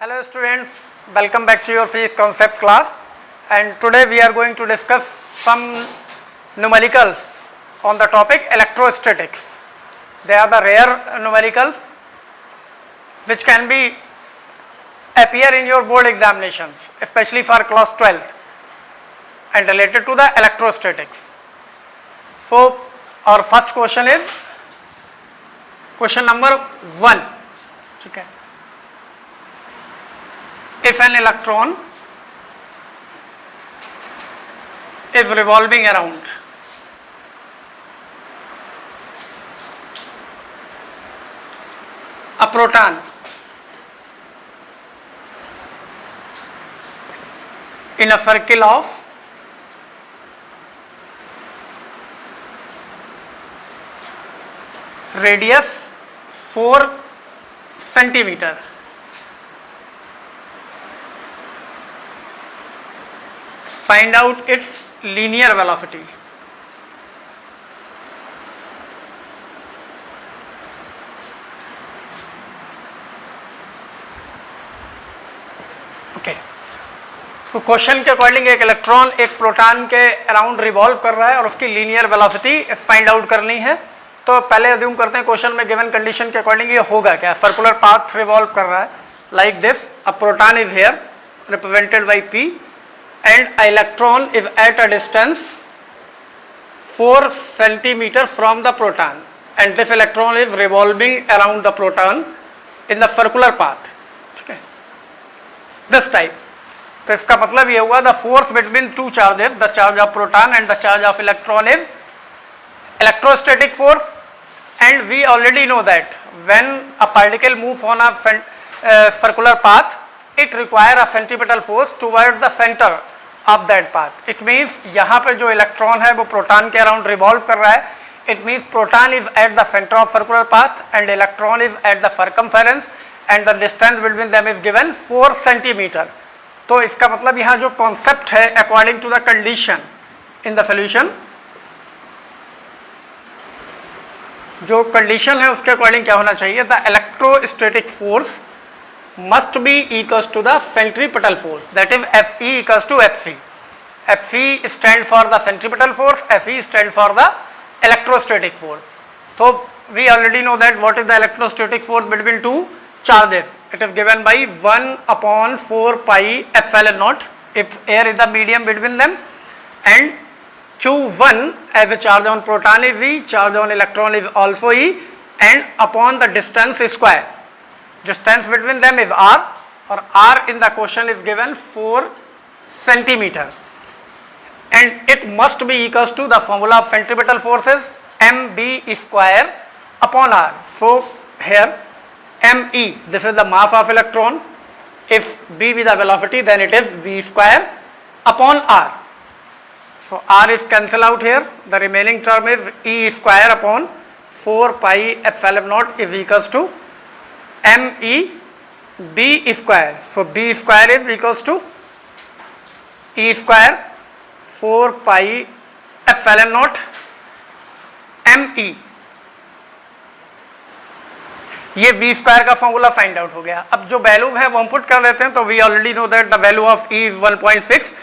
Hello students, welcome back to your physics concept class, and today we are going to discuss some numericals on the topic electrostatics. They are the rare numericals which can be appear in your board examinations, especially for class 12th and related to the electrostatics. So our first question is question number 1. Okay. If an electron is revolving around a proton in a circle of radius 4 centimeter, find out its linear velocity. Okay, तो question के according एक electron एक proton के around revolve कर रहा है और उसकी लीनियर वेलोसिटी फाइंड आउट करनी है. तो पहले अज्यूम करते हैं क्वेश्चन में गिवन कंडीशन के अकॉर्डिंग ये होगा क्या. सर्कुलर पाथ रिवॉल्व कर रहा है like this. A proton is here represented by P and an electron is at a distance 4 centimeter from the proton, and this electron is revolving around the proton in the circular path. Okay, this type. तो इसका मतलब ये हुआ the force between two charges, the charge of proton and the charge of electron is electrostatic force, and we already know that when a particle moves on a circular path, it require a centripetal force toward the center of that path. It means यहाँ पर जो electron है वो proton के around revolve कर रहा है. It means proton is at the center of circular path and electron is at the circumference, and the distance between them is given 4 centimeter. तो इसका मतलब यहाँ जो कॉन्सेप्ट है according to the condition in the solution, जो condition है उसके according क्या होना चाहिए. The electrostatic force must be equals to the centripetal force, that is Fe equals to Fc. Fc stand for the centripetal force, Fe stand for the electrostatic force. So we already know that what is the electrostatic force between two charges. It is given by 1 upon 4 pi epsilon naught if air is the medium between them, and Q1 as a charge on proton is V, charge on electron is also E, and upon the distance square. Distance between them is r, or r in the question is given 4 centimeter, and it must be equals to the formula of centripetal forces mb square upon r. So here me, this is the mass of electron. If b be the velocity, then it is v square upon r. So r is cancel out here. The remaining term is e square upon 4 pi epsilon naught is equals to me b square. So b square is equals to e square 4 pi epsilon naught me. ये b square का formula find out हो गया. अब जो value है वो हम put कर देते हैं. तो we already know that the value of e is 1.6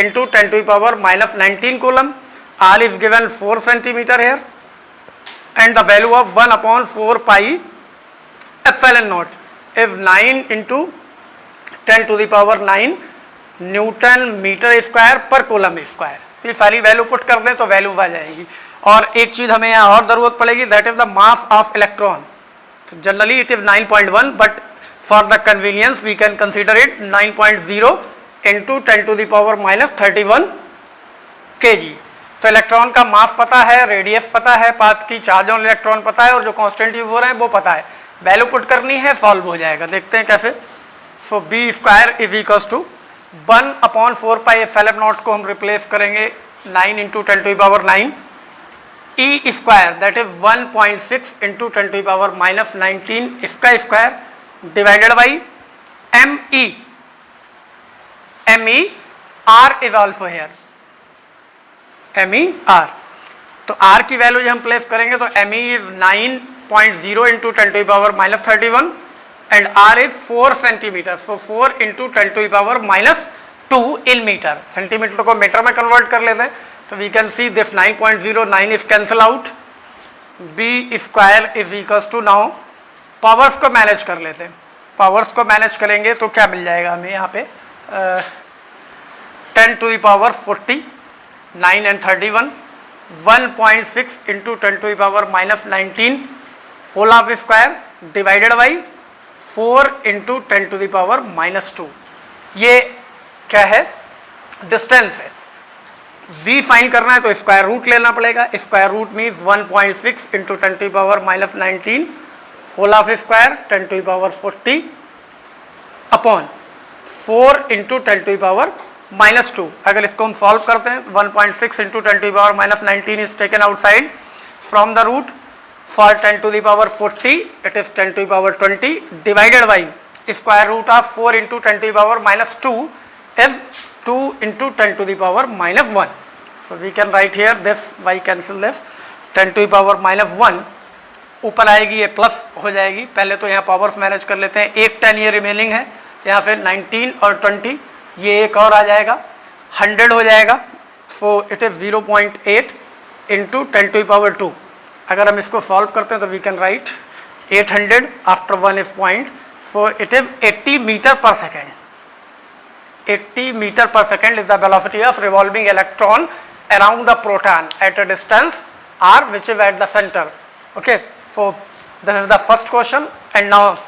into 10 to the power minus 19 coulomb. r is given 4 centimeter here, and the value of 1 upon 4 pi epsilon naught is 9 into 10 to the power 9 newton metre square पर coulomb square. तो ये सारी value put कर दें तो value आ जाएगी. और एक चीज़ हमें यहाँ और ज़रूरत पड़ेगी, that is the mass of electron. तो generally it is 9.1, but for the convenience we can consider it 9.0 into 10 to the power minus 31 kg. तो इलेक्ट्रॉन का मास पता है, रेडियस पता है, पाथ की चार्ज ऑन इलेक्ट्रॉन पता है, और जो कांस्टेंट यूज हो रहे हैं वो पता है. वैल्यू पुट करनी है, सॉल्व हो जाएगा. देखते हैं कैसे. So b square is equals to 1 upon 4 pi epsilon naught को हम रिप्लेस करेंगे 9 into 10 to the power 9 e square, that is 1.6 into 10 to the power minus 19 इसका square divided by m e r is also here m e r. तो r की value जो हम place करेंगे तो m e is 9.0 into 10 to the power minus 31 and r is 4 centimeter. So 4 into 10 to the power minus 2 in meter. Centimetre को metre में convert कर लेते हैं. So we can see this 9.09 is cancel out. b square is equals to, now powers को manage कर लेते हैं. Powers को मैनेज करेंगे तो क्या मिल जाएगा हमें यहाँ पे 10 to the power 40, 9 and 31, 1.6 into 10 to the power minus 19 whole half square divided by 4 into 10 to the power minus 2. ये क्या है? डिस्टेंस है. v फाइंड करना है तो स्क्वायर रूट लेना पड़ेगा. Square root means 1.6 into 10 to the power minus 19 whole half square 10 to the power 40 upon 4 into 10 to the power minus 2. अगर इसको हम सॉल्व करते हैं 1.6 into 10 to the power minus 19 is taken outside from the root. For 10 to the power 40 it is 10 to the power 20 divided by square root of 4 into 10 to the power minus 2 is 2 into 10 to the power minus 1. So we can write here this, y cancel this, 10 to the power minus 1 ऊपर आएगी, ये plus हो जाएगी. पहले तो यहाँ powers manage कर लेते हैं. एक 10 ये रिमेनिंग है, यहाँ फिर 19 और 20, ये एक और आ जाएगा, 100 हो जाएगा. So it is 0.8 into 10 to the power 2. अगर हम इसको सॉल्व करते हैं तो we can write 800 after 1 is point. So it is 80 metre per second. 80 metre per second is the velocity of revolving electron around the proton at a distance r which is at the center. Okay, so this is the first question, and now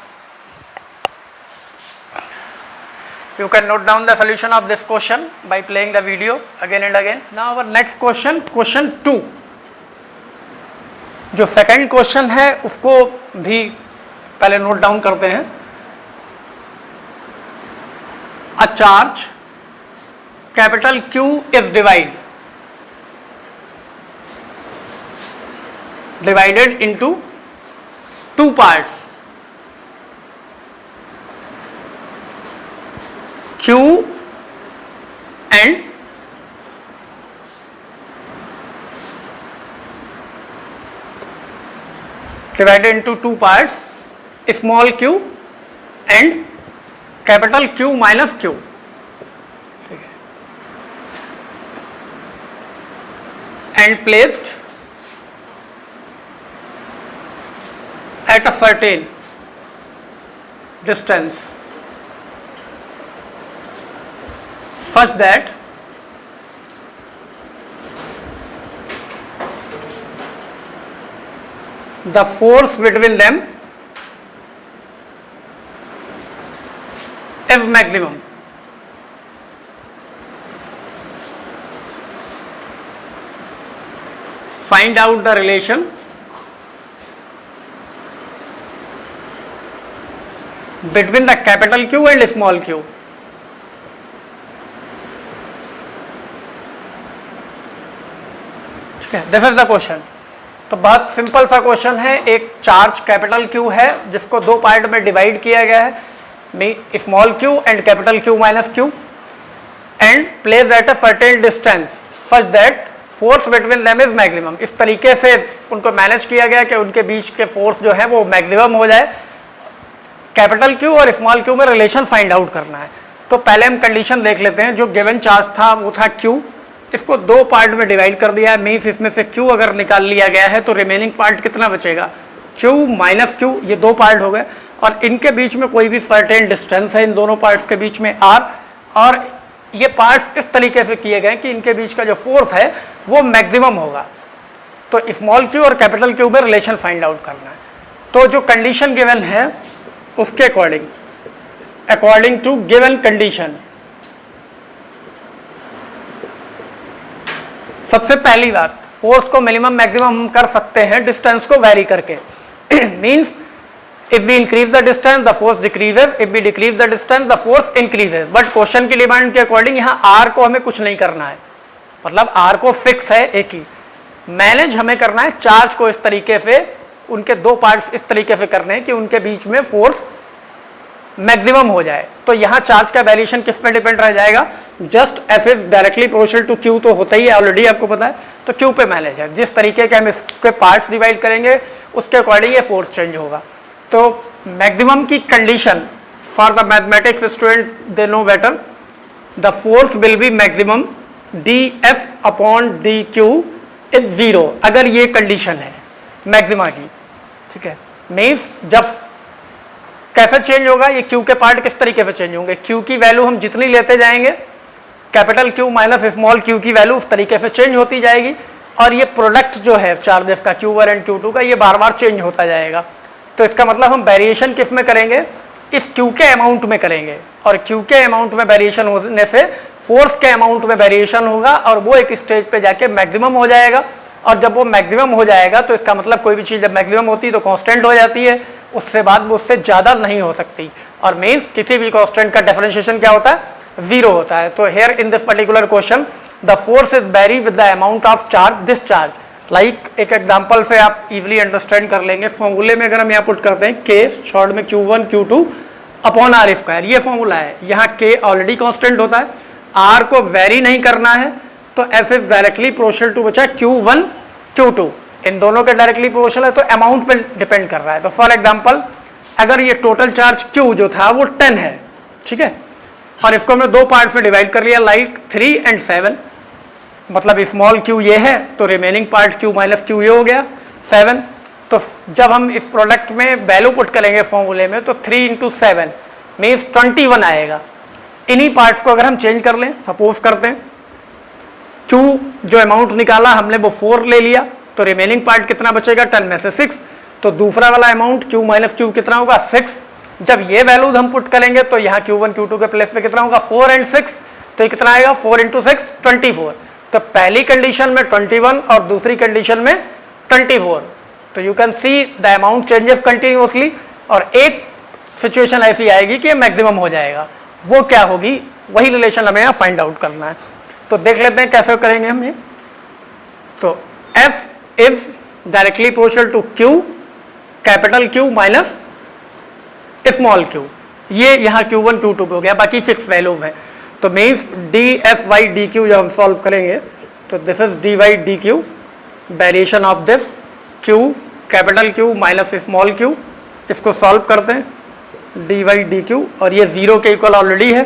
you can note down the solution of this question by playing the video again and again. Now our next question, question 2. जो second question है उसको भी पहले note down करते हैं. A charge capital Q is divided into two parts, Q and divided into two parts, small q and capital Q minus Q. And placed at a certain distance such that the force between them is maximum. Find out the relation between the capital Q and small q. ठीक है, this is the question. तो बहुत simple सा question है. एक charge capital Q है जिसको दो पार्ट में डिवाइड किया गया है, small q and capital Q minus Q, and place at a certain distance such that force between them is maximum. इस तरीके से उनको मैनेज किया गया कि उनके बीच के फोर्स जो है वो मैक्सिमम हो जाए. कैपिटल Q और स्मॉल q में रिलेशन फाइंड आउट करना है. तो पहले हम कंडीशन देख लेते हैं. जो गिवन चार्ज था वो था Q, इसको दो पार्ट में डिवाइड कर दिया है. मीन्स इसमें से Q अगर निकाल लिया गया है तो रिमेनिंग पार्ट कितना बचेगा? Q minus Q. ये दो पार्ट हो गए और इनके बीच में कोई भी सर्टेन डिस्टेंस है इन दोनों पार्ट्स के बीच में R, और ये पार्ट्स इस तरीके से किए गए कि इनके बीच का जो फोर्स है वो मैक्सिमम होगा. तो स्मॉल q और कैपिटल Q में रिलेशन फाइंड आउट करना है. तो जो कंडीशन गिवन है उसके अकॉर्डिंग टू गिवन कंडीशन, सबसे पहली बात, फोर्स को मिनिमम मैक्सिमम हम कर सकते हैं डिस्टेंस को वेरी करके. Means if we increase the distance the force decreases, if we decrease the distance the force increases. But question की डिमांड के अकॉर्डिंग यहाँ आर को हमें कुछ नहीं करना है, मतलब आर को फिक्स है एक ही. मैनेज हमें करना है चार्ज को इस तरीके से, उनके दो पार्ट्स इस तरीके से करने हैं कि उनके बीच में फोर्स मैक्सिमम हो जाए. तो यहाँ चार्ज का वेरिएशन किस पे डिपेंड रह जाएगा? Just F is directly proportional to Q तो होता ही है, ऑलरेडी आपको पता है. तो Q पे मैनेज है. जिस तरीके के हम इसके पार्ट्स डिवाइड करेंगे उसके अकॉर्डिंग ये फोर्स चेंज होगा. तो तो मैक्सिमम की condition for the mathematics student they know better, the force will be maximum D F upon D Q is 0, अगर ये कंडीशन है मैक्सिमा की, ठीक है। मीन्स जब कैसे चेंज होगा, ये क्यू के पार्ट किस तरीके से चेंज होंगे, क्यू की वैल्यू हम जितनी लेते जाएंगे, capital Q minus small Q की वैल्यू उस तरीके से चेंज होती जाएगी, और ये प्रोडक्ट जो है चार्जेस का Q1 एंड Q2 का, ये बार बार चेंज होता जाएगा। तो इसका मतलब हम वेरिएशन किस में करेंगे, इस Q के अमाउंट में करेंगे, और Q के अमाउंट में वेरिएशन होने से फोर्स के अमाउंट में वेरिएशन होगा, और वो एक स्टेज पे जाके मैक्सिमम हो जाएगा। और जब वो मैक्सिमम हो जाएगा तो इसका मतलब कोई भी चीज़ जब मैक्सिमम होती है तो कांस्टेंट हो जाती है, उससे बाद वो उससे ज़्यादा नहीं हो सकती, और मीन्स किसी भी कांस्टेंट का डिफरेंशिएशन क्या होता है, 0 होता है। तो here in this particular question the force is very with the amount of charge this charge. Like एक एग्जांपल से आप इजीली अंडरस्टैंड कर लेंगे। फॉर्मूले में अगर हम यहाँ पुट करते हैं K शॉर्ट में Q1 Q2 upon R square, ये फॉर्मूला है। यहाँ K ऑलरेडी कांस्टेंट होता है, R को वेरी नहीं करना है, तो F is directly proportional to बचा Q1 Q2, इन दोनों के डायरेक्टली प्रोपोर्शनल है, तो अमाउंट पे डिपेंड कर रहा है। तो फॉर एग्जाम्पल अगर ये टोटल चार्ज Q जो था वो 10 है, ठीक है, और इसको हमने दो पार्ट में डिवाइड कर लिया, लाइक 3 एंड 7, मतलब स्मॉल q ये है तो remaining part q minus q ये हो गया 7। तो जब हम इस प्रोडक्ट में वैल्यू पुट करेंगे फॉर्मूले में तो 3 इंटू 7 मीन्स 21 आएगा। इन्हीं पार्ट्स को अगर हम चेंज कर लें, सपोज करते हैं q जो अमाउंट निकाला हमने वो 4 ले लिया, तो रिमेनिंग पार्ट कितना बचेगा, 10 में से 6, तो दूसरा वाला अमाउंट q माइनस q कितना होगा, 6। जब ये वैल्यू हम पुट करेंगे तो यहाँ Q1 Q2 के प्लेस पे कितना होगा, 4 एंड 6, तो ये कितना आएगा, 4 इंटू 6 24। तो पहली कंडीशन में 21 और दूसरी कंडीशन में 24। तो you can see the amount changes continuously, और एक सिचुएशन ऐसी आएगी कि मैक्सिमम हो जाएगा, वो क्या होगी, वही रिलेशन हमें यहाँ फाइंड आउट करना है। तो देख लेते हैं कैसे करेंगे हम ये। तो F is directly proportional to Q, capital Q minus small q, ये यहाँ Q1 Q2 पे हो गया, बाकी फिक्स वैल्यूज हैं। तो मीन्स dF/dq जब हम सॉल्व करेंगे तो this is d/dq, variation of this q capital Q minus small q, इसको सॉल्व करते हैं d/dq, और ये 0 के इक्वल ऑलरेडी है,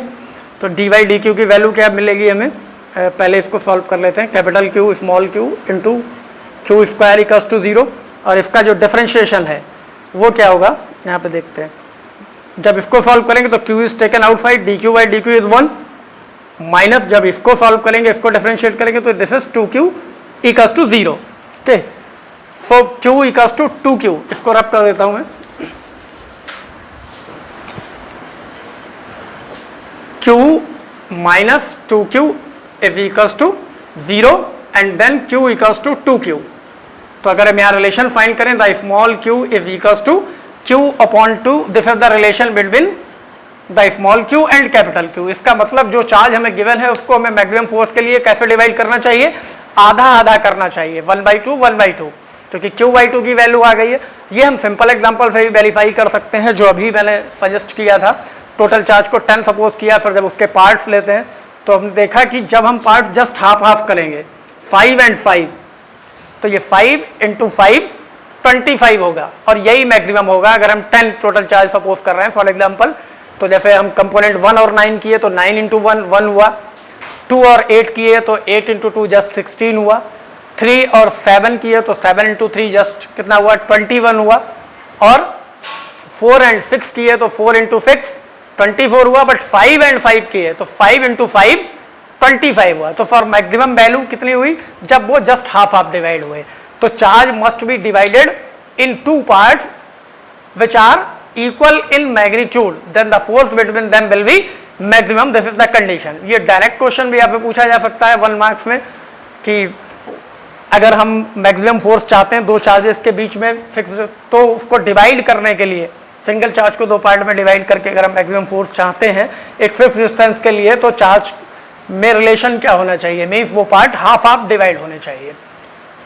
तो d/dq की वैल्यू क्या मिलेगी हमें, पहले इसको सॉल्व कर लेते हैं, capital Q small q into q square equals to 0, और इसका जो डिफरेंशिएशन है वो क्या होगा, यहाँ पे देखते हैं। जब इसको सॉल्व करेंगे तो q is taken outside, dq/dq is 1, minus जब इसको सॉल्व करेंगे, इसको डिफरेंशिएट करेंगे तो this is 2q equals to 0। Okay, so q equals to 2q, इसको रब कर देता हूं मैं, q minus 2q is equals to 0 and then q equals to 2q। तो अगर हम यहाँ रिलेशन फाइंड करें, the small q is equals to q upon 2, this is the relation between the small q and capital Q। इसका मतलब जो charge हमें given है उसको हमें मैक्सिमम फोर्स के लिए कैसे डिवाइड करना चाहिए, आधा आधा करना चाहिए, 1/2 1/2, क्योंकि q/2 की वैल्यू आ गई है। ये हम सिंपल एग्जांपल से भी वेरीफाई कर सकते हैं, जो अभी मैंने सजेस्ट किया था। टोटल चार्ज को 10 सपोज किया, फिर जब उसके पार्ट्स लेते हैं तो हमने देखा कि जब हम पार्ट जस्ट हाफ हाफ करेंगे, 5 एंड 5, तो ये 5 इंटू 5 25 होगा, और यही मैक्सिमम होगा अगर हम 10 टोटल चार्ज सपोज कर रहे हैं फॉर एग्जांपल। तो जैसे हम कंपोनेंट 1 और 9 किए तो 9 इंटू 1 1 हुआ, 2 और 8 किए तो 8 इंटू 2 जस्ट 16 हुआ, 3 और 7 किए तो 7 इंटू 3 जस्ट कितना हुआ, 21 हुआ, और 4 एंड 6 किए तो 4 इंटू 6 24 हुआ, बट 5 एंड 5 किए तो 5 इंटू 5 25 हुआ। तो फॉर मैक्सिमम वैल्यू कितनी हुई, जब वो जस्ट हाफ हाफ डिवाइड हुए। तो charge must be divided in 2 parts which are equal in magnitude, then the force between them will be maximum, this is the condition। ये direct question भी आपसे पूछा जा सकता है 1 मार्क्स में, कि अगर हम मैक्सिमम फोर्स चाहते हैं दो चार्जेस के बीच में फिक्स, तो उसको डिवाइड करने के लिए सिंगल चार्ज को 2 पार्ट में डिवाइड करके अगर हम मैक्सिमम फोर्स चाहते हैं एक फिक्स डिस्टेंस के लिए, तो चार्ज में रिलेशन क्या होना चाहिए, मीन्स वो पार्ट हाफ हाफ डिवाइड होने चाहिए।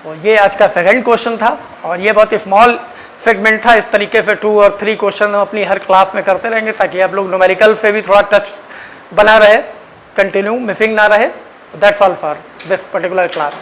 तो ये आज का सेकंड क्वेश्चन था, और ये बहुत स्मॉल सेगमेंट था। इस तरीके से 2 और 3 क्वेश्चन हम अपनी हर क्लास में करते रहेंगे, ताकि आप लोग न्यूमेरिकल से भी थोड़ा टच बना रहे, कंटिन्यू मिसिंग ना रहे। That's all for this particular class.